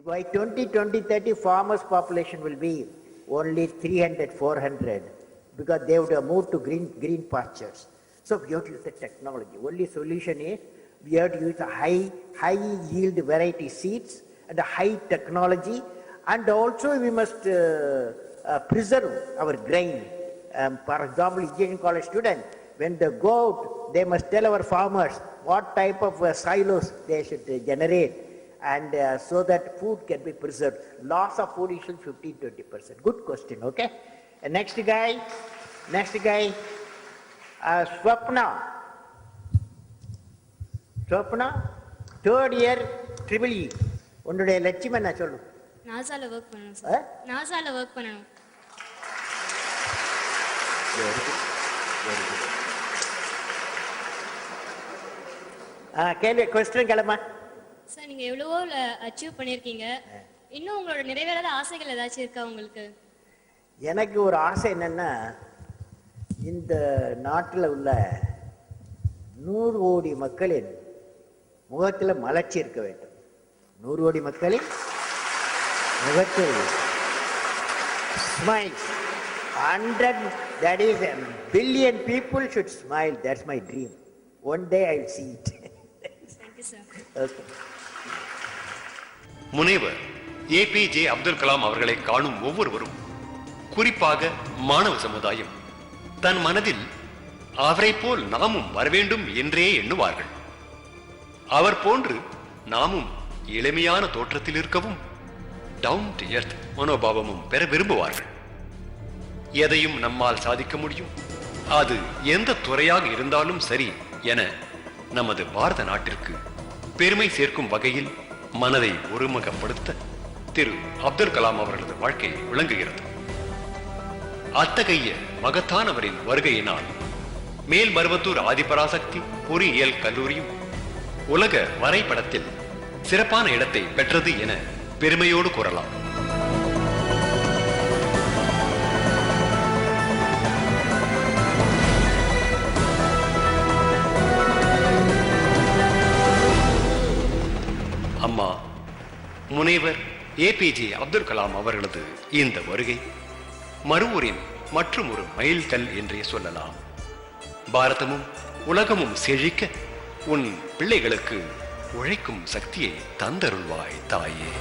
By 2020, 30, farmers' population will be only 300, 400 because they would have moved to green pastures. So we have to use the technology. Only solution is we have to use a high yield variety seeds and a high technology, and also we must preserve our grain. For example, engineering college student, when they go out, they must tell our farmers what type of silos they should generate, and so that food can be preserved. Loss of food is 15-20%. Good question, okay? And next guy, Swapna, third year triple E. உன்னுடைய லட்சியம் என்ன சொல்லு? நாசால work பண்ணணும் sir. நாசால work பண்ணணும். கேள்வி question கேளமா. Sir, நீங்க எவ்வளவோ achieve பண்ணிருக்கீங்க. இன்னும் உங்களோட நிறைவேறாத ஆசைகள் ஏதாச்சும் இருக்கா உங்களுக்கு? எனக்கு ஒரு ஆசை என்னன்னா, இந்த நாட்டில் உள்ள 100 கோடி மக்களின் முகத்தில் மலர்ச்சி இருக்க வேண்டும். 100 கோடி மக்களின் முகத்தில் smile. 100, that is a billion people should smile. That's my dream. One day I'll see it. Thank you, sir. Okay. முனைவர் ஏபிஜே அப்துல் கலாம் அவர்களை காணும் ஒவ்வொருவரும், குறிப்பாக மாணவ சமுதாயம், தன் மனதில் அவரை போல் நாமும் வரவேண்டும் என்றே எண்ணுவார்கள். அவர் போன்று நாமும் எளிமையான தோற்றத்தில் இருக்கவும், டவுன் டு எர்த் மனோபாவமும் பெற விரும்புவார்கள். எதையும் நம்மால் சாதிக்க முடியும், அது எந்த துறையாக இருந்தாலும் சரி என நமது பாரத நாட்டிற்கு பெருமை சேர்க்கும் வகையில் மனதை ஒருமுகப்படுத்த திரு அப்துல் கலாம் அவர்களது வாழ்க்கை விளங்குகிறது. அத்தகைய மகத்தானவரின் வருகையினால் மேல்மருவத்தூர் ஆதிபராசக்தி பொறியியல் கல்லூரியும் உலக வரைபடத்தில் சிறப்பான இடத்தை பெற்றது என பெருமையோடு கூறலாம். அம்மா முனைவர் ஏபிஜே அப்துல் கலாம் அவர்களது இந்த வருகை மருவூரின் மற்றும் ஒரு மைல்கல் என்றே சொல்லலாம். பாரதமும் உலகமும் செழிக்க உன் பிள்ளைகளுக்கு உழைக்கும் சக்தியை தந்தருள்வாய் தாயே.